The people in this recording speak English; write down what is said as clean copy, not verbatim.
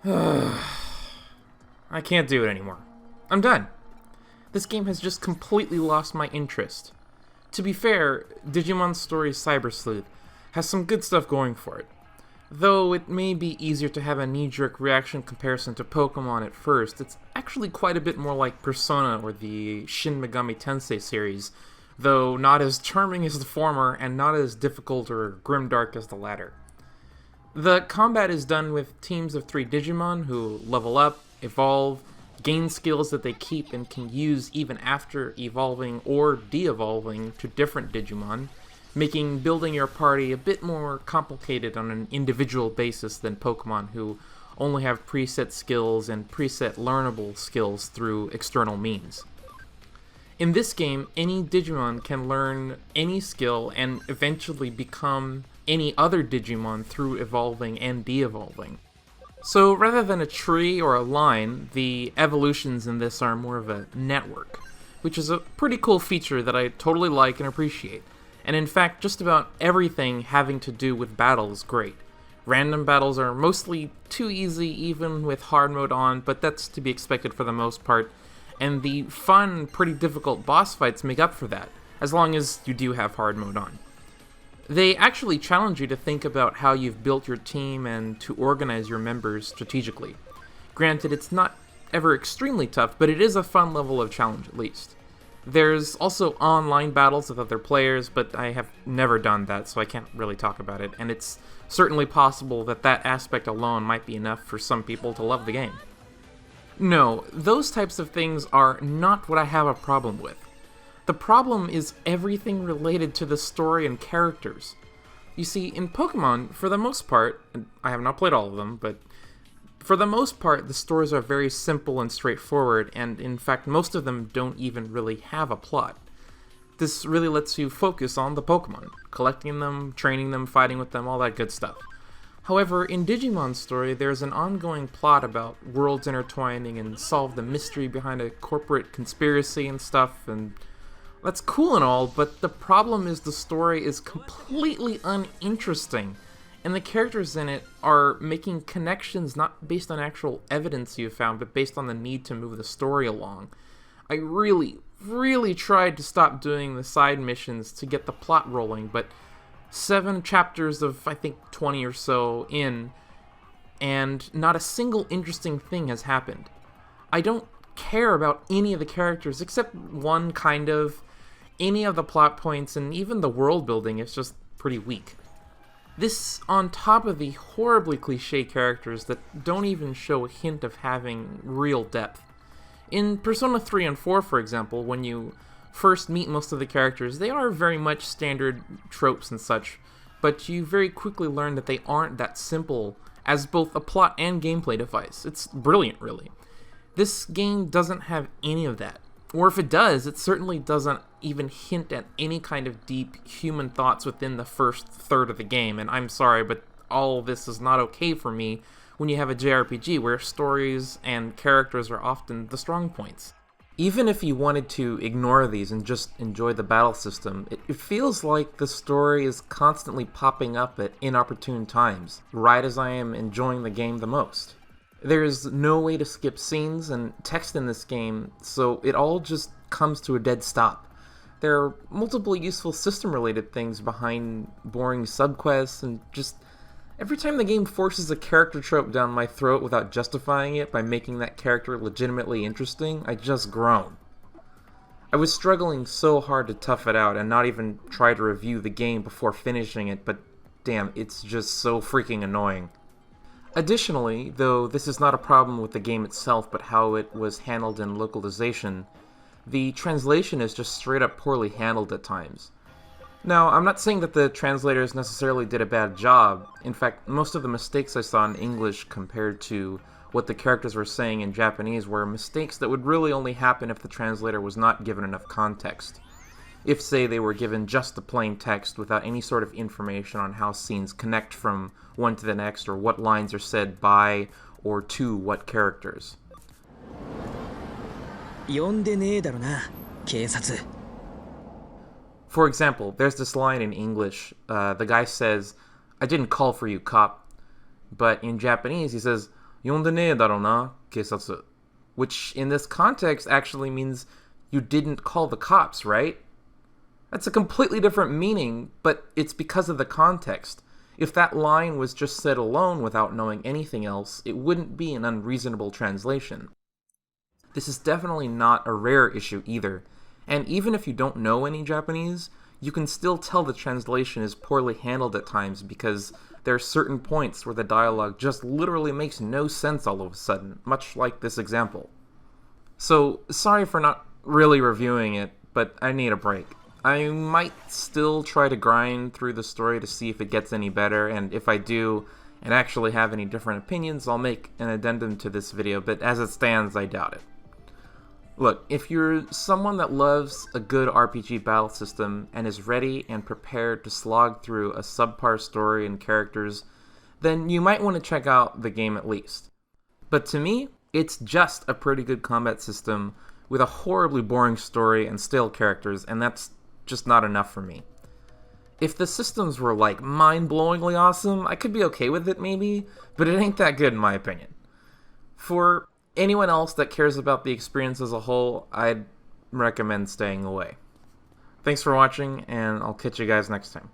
I can't do it anymore. I'm done. This game has just completely lost my interest. To be fair, Digimon Stories Cyber Sleuth has some good stuff going for it. Though it may be easier to have a knee-jerk reaction comparison to Pokemon at first, it's actually quite a bit more like Persona or the Shin Megami Tensei series, though not as charming as the former and not as difficult or grimdark as the latter. The combat is done with teams of 3 Digimon who level up, evolve, gain skills that they keep and can use even after evolving or de-evolving to different Digimon, making building your party a bit more complicated on an individual basis than Pokemon, who only have preset skills and preset learnable skills through external means. In this game, any Digimon can learn any skill and eventually become any other Digimon through evolving and de-evolving. So rather than a tree or a line, the evolutions in this are more of a network, which is a pretty cool feature that I totally like and appreciate. And in fact, just about everything having to do with battle is great. Random battles are mostly too easy even with hard mode on, but that's to be expected for the most part, and the fun, pretty difficult boss fights make up for that, as long as you do have hard mode on. They actually challenge you to think about how you've built your team and to organize your members strategically. Granted, it's not ever extremely tough, but it is a fun level of challenge at least. There's also online battles with other players, but I have never done that, so I can't really talk about it, and it's certainly possible that that aspect alone might be enough for some people to love the game. No, those types of things are not what I have a problem with. The problem is everything related to the story and characters. You see, in Pokemon, for the most part, and I have not played all of them, but for the most part, the stories are very simple and straightforward, and in fact, most of them don't even really have a plot. This really lets you focus on the Pokemon, collecting them, training them, fighting with them, all that good stuff. However, in Digimon's story, there's an ongoing plot about worlds intertwining and solve the mystery behind a corporate conspiracy and stuff, and that's cool and all, but the problem is the story is completely uninteresting, and the characters in it are making connections not based on actual evidence you've found, but based on the need to move the story along. I really tried to stop doing the side missions to get the plot rolling, but 7 chapters of, I think, 20 or so in, and not a single interesting thing has happened. I don't care about any of the characters, except one kind of. Any of the plot points, and even the world building is just pretty weak. This on top of the horribly cliché characters that don't even show a hint of having real depth. In Persona 3 and 4, for example, when you first meet most of the characters, they are very much standard tropes and such, but you very quickly learn that they aren't that simple as both a plot and gameplay device. It's brilliant, really. This game doesn't have any of that. Or if it does, it certainly doesn't even hint at any kind of deep human thoughts within the first third of the game, and I'm sorry, but all this is not okay for me when you have a JRPG where stories and characters are often the strong points. Even if you wanted to ignore these and just enjoy the battle system, it feels like the story is constantly popping up at inopportune times, right as I am enjoying the game the most. There's no way to skip scenes and text in this game, so it all just comes to a dead stop. There are multiple useful system-related things behind boring subquests, and just every time the game forces a character trope down my throat without justifying it by making that character legitimately interesting, I just groan. I was struggling so hard to tough it out and not even try to review the game before finishing it, but damn, it's just so freaking annoying. Additionally, though this is not a problem with the game itself but how it was handled in localization, the translation is just straight up poorly handled at times. Now, I'm not saying that the translators necessarily did a bad job. In fact, most of the mistakes I saw in English compared to what the characters were saying in Japanese were mistakes that would really only happen if the translator was not given enough context. If, say, they were given just the plain text without any sort of information on how scenes connect from one to the next or what lines are said by or to what characters. For example, there's this line in English, the guy says, "I didn't call for you, cop." But in Japanese he says, 呼んでねえだろな、警察. Which, in this context, actually means you didn't call the cops, right? That's a completely different meaning, but it's because of the context. If that line was just said alone without knowing anything else, it wouldn't be an unreasonable translation. This is definitely not a rare issue either, and even if you don't know any Japanese, you can still tell the translation is poorly handled at times because there are certain points where the dialogue just literally makes no sense all of a sudden, much like this example. So, sorry for not really reviewing it, but I need a break. I might still try to grind through the story to see if it gets any better, and if I do, and actually have any different opinions, I'll make an addendum to this video, but as it stands, I doubt it. Look, if you're someone that loves a good RPG battle system and is ready and prepared to slog through a subpar story and characters, then you might want to check out the game at least. But to me, it's just a pretty good combat system with a horribly boring story and stale characters, and that's just not enough for me. If the systems were like mind-blowingly awesome, I could be okay with it maybe, but it ain't that good in my opinion. For anyone else that cares about the experience as a whole, I'd recommend staying away. Thanks for watching, and I'll catch you guys next time.